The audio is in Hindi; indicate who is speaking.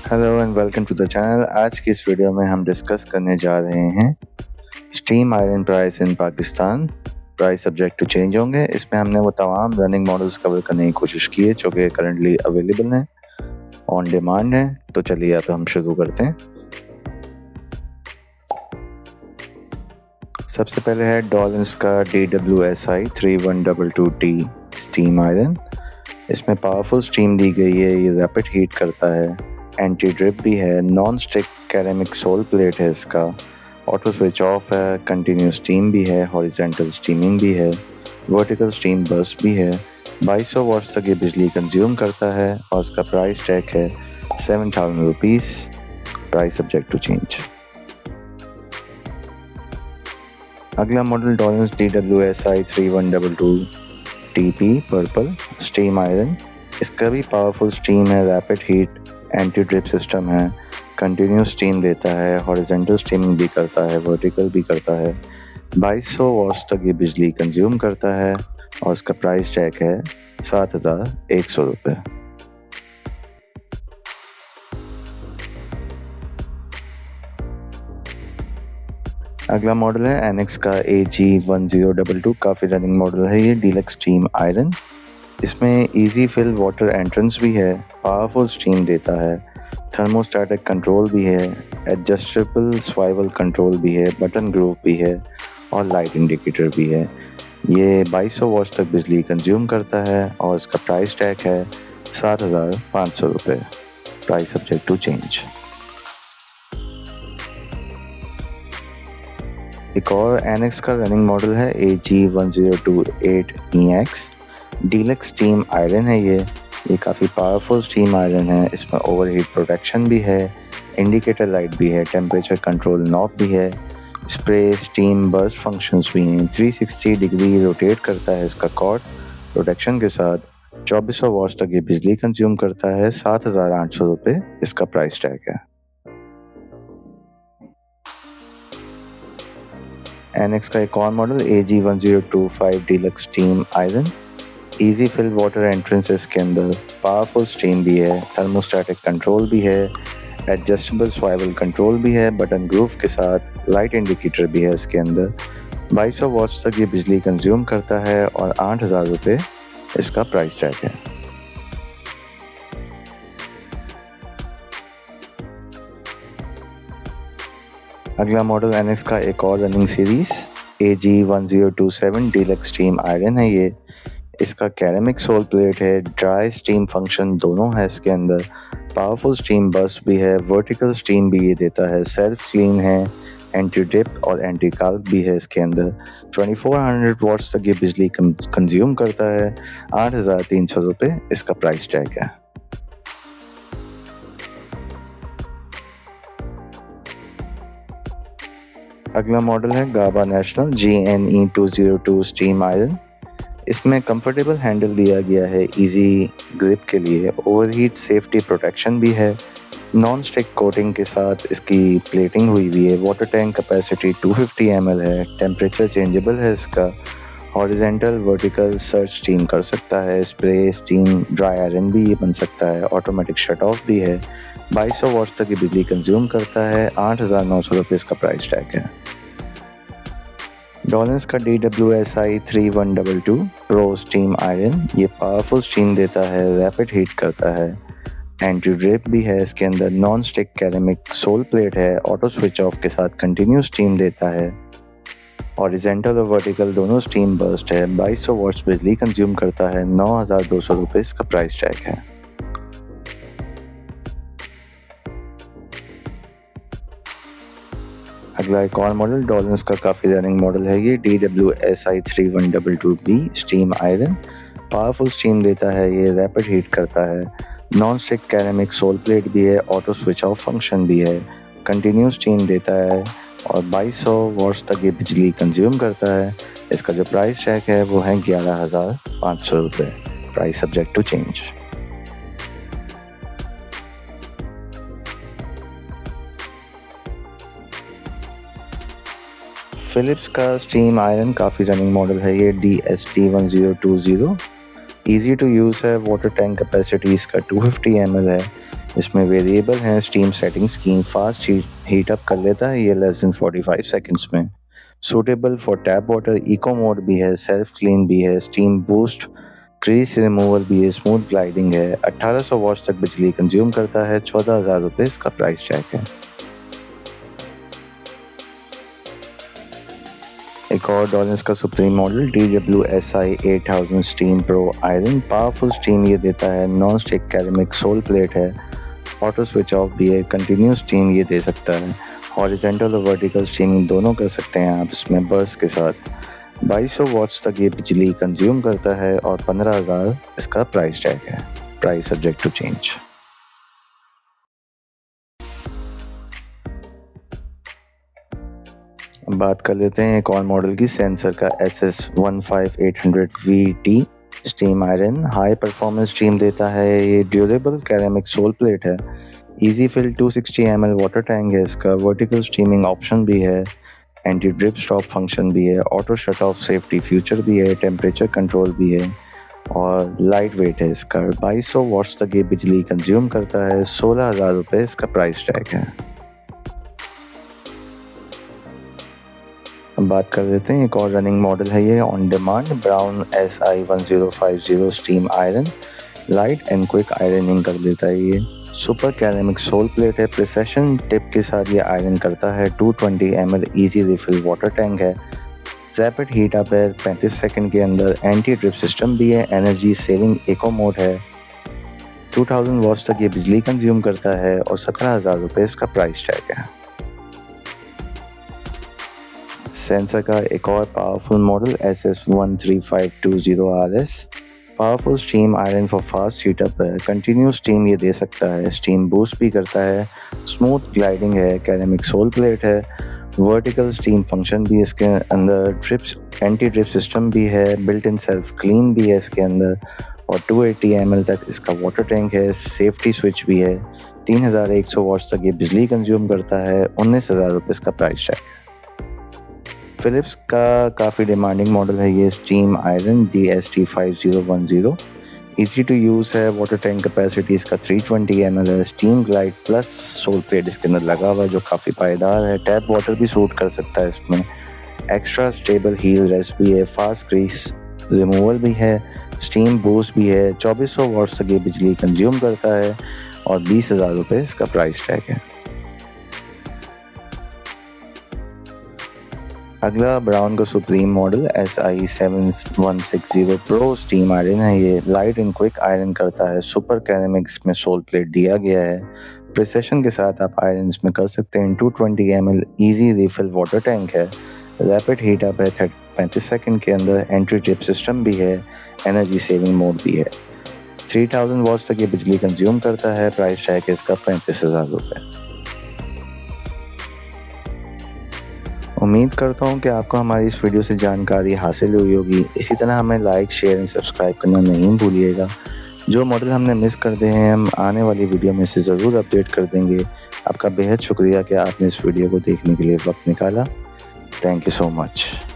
Speaker 1: Hello and welcome to the channel. आज की इस वीडियो में हम डिस्कस करने जा रहे हैं steam iron price in Pakistan. Price subject to change होंगे। इसमें हमने वो तमाम रनिंग मॉडल्स कवर करने की कोशिश की है जो कि करंटली अवेलेबल हैं, ऑन डिमांड हैं। तो चलिए अब हम शुरू करते हैं। सबसे पहले है डॉलेंस का DWSI 3122T स्टीम आयरन। इसमें पावरफुल स्टीम दी गई है, ये रैपिड हीट करता है, एंटी ड्रिप भी है, नॉन स्टिक कैरेमिक सोल प्लेट है इसका, ऑटो स्विच ऑफ है, कंटिन्यूस स्टीम भी है, हॉरिजेंटल स्टीमिंग भी है, वर्टिकल स्टीम बर्स्ट भी है। 2200 वॉट्स तक ये बिजली कंज्यूम करता है और इसका प्राइस टैग है 7000 rupees. Price subject to change. अगला मॉडल डॉलेंस DWSI 3122TP purple steam iron. इसका भी पावरफुल स्टीम है, rapid heat, anti drip system है, कंटिन्यूस स्टीम देता है, हॉरिजेंटल स्टीमिंग भी करता है, वर्टिकल भी करता है। 2200 वॉट्स तक ये बिजली कंज्यूम करता है और इसका प्राइस टैग है 7100 रुपये। अगला मॉडल है एनेक्स का AG1022। काफ़ी रनिंग मॉडल है ये, डीलक्स स्टीम आयरन। इसमें इजी फिल वाटर एंट्रेंस भी है, पावरफुल स्टीम देता है, थर्मोस्टैटिक कंट्रोल भी है, एडजस्टेबल स्वाइवल कंट्रोल भी है, बटन ग्रूव भी है और लाइट इंडिकेटर भी है। ये 2200 वॉट्स तक बिजली कंज्यूम करता है और इसका प्राइस टैग है 7500 रुपये। Price subject to change. एक और एनेक्स का रनिंग मॉडल है AG1028EX डीलक्स स्टीम आयरन है ये काफ़ी पावरफुल स्टीम आयरन है। इसमें ओवरहीट प्रोटेक्शन भी है, इंडिकेटर लाइट भी है, टेम्परेचर कंट्रोल नॉब भी है, स्प्रे स्टीम बर्स्ट फंक्शंस भी हैं। 360 डिग्री रोटेट करता है इसका कॉर्ड प्रोटेक्शन के साथ। 2400 वॉट्स तक ये बिजली कंज्यूम करता है। 7800 रुपये इसका प्राइस टैग है। एनेक्स का एक और model AG1025 deluxe steam iron. Easy fill water entrance है इसके अंदर, पावरफुल स्टीम भी है, थर्मोस्टैटिक कंट्रोल भी है, एडजस्टेबल स्वाइवल कंट्रोल भी है, बटन ग्रूव के साथ, लाइट इंडिकेटर भी है इसके अंदर। 2200 वॉट्स तक ये बिजली कंज्यूम करता है और 8000 रुपये इसका प्राइस टैग है। अगला मॉडल एनेक्स का एक और running series AG1027 deluxe steam iron है ये। इसका कैरेमिक सोल प्लेट है, ड्राई स्टीम फंक्शन दोनों है इसके अंदर, पावरफुल स्टीम बर्स्ट भी है, वर्टिकल स्टीम भी ये देता है, सेल्फ क्लीन है, एंटी डिप और एंटी काल्क भी है इसके अंदर। 2400 वॉट्स तक ये बिजली कंज्यूम करता है। 8300 रुपये इसका प्राइस टैग है। अगला मॉडल है गाबा नेशनल GNE202 स्टीम आयरन। इसमें कंफर्टेबल हैंडल दिया गया है इजी ग्रिप के लिए, ओवरहीट सेफ्टी प्रोटेक्शन भी है, नॉन स्टिक कोटिंग के साथ इसकी प्लेटिंग हुई हुई है। वाटर टैंक कैपेसिटी 250 ml है, टेम्परेचर चेंजेबल है इसका, हॉरिजेंटल वर्टिकल सर्च स्टीम कर सकता है, स्प्रे स्टीम ड्राई आयरन भी ये बन सकता है, ऑटोमेटिक शट ऑफ भी है। 2200 वॉट्स तक ये बिजली कंज्यूम करता है। 8900 रुपये इसका प्राइस टैग है। डॉलेंस का DWSI 3122 प्रो स्टीम आयरन। ये पावरफुल स्टीम देता है, रैपिड हीट करता है, एंटी ड्रिप भी है इसके अंदर, नॉन स्टिक कैरेमिक सोल प्लेट है, ऑटो स्विच ऑफ के साथ कंटिन्यूस स्टीम देता है, हॉरिजेंटल और वर्टिकल दोनों स्टीम बर्स्ट है। 2200 वॉट्स बिजली कंज्यूम करता है। 9200 रुपये इसका प्राइस टैग है। अगला एक और मॉडल डॉलेंस का काफ़ी रनिंग मॉडल है ये DWSI 3122B steam iron. Powerful steam देता है ये, रैपिड हीट करता है, नॉन स्टिक कैरेमिक सोल प्लेट भी है, ऑटो स्विच ऑफ फंक्शन भी है, कंटिन्यूस स्टीम देता है और 2200 वॉट्स तक ये बिजली कंज्यूम करता है। इसका जो प्राइस टैग है वो है 11500 रुपये। Price subject to change. Philips का स्टीम आयरन काफ़ी रनिंग मॉडल है ये DST1020। ईजी टू यूज़ है, वाटर टैंक कैपेसिटी इसका 250 ml है, इसमें वेरिएबल हैं स्टीम सेटिंग्स की, फास्ट हीट अप कर लेता है ये लेस देन 45 सेकंड्स में। Suitable for tap water, eco mode भी है, सेल्फ क्लीन भी है, स्टीम बूस्ट, क्रीज रिमूवल भी है, स्मूथ ग्लाइडिंग है। 1800 वॉट्स तक बिजली कंज्यूम करता है। 14,000 रुपये इसका प्राइस टैग है। एक और डॉलेंस का supreme model DWSI 8000 steam pro iron, powerful steam ये देता है, नॉन स्टिक कैरेमिक सोल प्लेट है, ऑटो स्विच ऑफ भी है, कंटिन्यूस स्टीम ये दे सकता है, हॉरिजॉन्टल और वर्टिकल स्टीमिंग दोनों कर सकते हैं आप इसमें बर्स्ट के साथ। 2200 वॉट्स तक ये बिजली कंज्यूम करता है और 15,000 इसका प्राइस टैग है। Price subject to change. बात कर लेते हैं एक और मॉडल की, सेंसर का SS15800VT steam iron, high performance steam देता है। ये ड्यूरेबल कैरेमिक सोल प्लेट है, easy fill 260 ml water tank है इसका, वर्टिकल स्टीमिंग ऑप्शन भी है, एंटी ड्रिप स्टॉप फंक्शन भी है, auto shut off safety feature भी है, टेम्परेचर कंट्रोल भी है और लाइट वेट है इसका। 2200 वॉट्स तक ये बिजली कंज्यूम करता है। 16,000 रुपये इसका प्राइस टैग है। अब बात कर लेते हैं एक और रनिंग मॉडल है ये, on demand brown SI1050 steam iron, light and quick ironing कर देता है ये। सुपर कैरेमिक सोल प्लेट है, प्रिसेशन टिप के साथ ये आयरन करता है। 220 ml easy refill water tank है, रैपिड हीट अप है 35 सेकंड के अंदर, एंटी ड्रिप सिस्टम भी है, एनर्जी सेविंग इको मोड है। 2000 वॉट्स तक ये बिजली कंज्यूम करता है और 17,000 रुपये इसका प्राइस टैग है। सेंसर का एक और powerful model SS13520RS, powerful steam iron for fast heat up है, कंटिन्यूस स्टीम ये दे सकता है, स्टीम बूस्ट भी करता है, स्मूथ ग्लाइडिंग है, कैरेमिक सोल प्लेट है, वर्टिकल स्टीम फंक्शन भी इसके अंदर, ड्रिप्स एंटी ड्रिप सिस्टम भी है, बिल्ट इन सेल्फ क्लीन भी है इसके अंदर और 280 ml तक इसका वाटर टैंक है, सेफ्टी स्विच भी है। 3100 वॉट्स तक ये बिजली कंज्यूम करता है। 19,000 रुपये इसका प्राइस टैग है। फिलिप्स का काफ़ी डिमांडिंग मॉडल है ये, steam iron DST5010, easy to use है, वाटर टैंक कैपेसिटी इसका 320 ml है, steam glide plus sole plate इसके अंदर लगा हुआ है जो काफ़ी पायदार है, टैप वाटर भी सूट कर सकता है इसमें, एक्स्ट्रा स्टेबल हील रेस्ट भी है, फास्ट ग्रीस रिमूवल भी है, स्टीम बूस्ट भी है। 2400 वॉट्स तक ये बिजली कंज्यूम करता है और 20,000 रुपये इसका प्राइस टैग है। अगला ब्राउन का supreme model SI7160 pro steam iron है ये, लाइट एंड क्विक आयरन करता है, सुपर कैरेमिक्स में सोल प्लेट दिया गया है, प्रिसेशन के साथ आप आयरन में कर सकते हैं। 220 ml easy refill water tank है, रैपिड हीट अप है 35 सेकंड के अंदर, एंटी ड्रिप सिस्टम भी है, एनर्जी सेविंग मोड भी है। 3000 वॉट्स तक ये बिजली कंज्यूम करता है। प्राइस टैग है इसका 35,000 रुपये। उम्मीद करता हूँ कि आपको हमारी इस वीडियो से जानकारी हासिल हुई होगी। इसी तरह हमें लाइक, शेयर एंड सब्सक्राइब करना नहीं भूलिएगा। जो मॉडल हमने मिस कर दिए हैं हम आने वाली वीडियो में से ज़रूर अपडेट कर देंगे। आपका बेहद शुक्रिया कि आपने इस वीडियो को देखने के लिए वक्त निकाला। Thank you so much.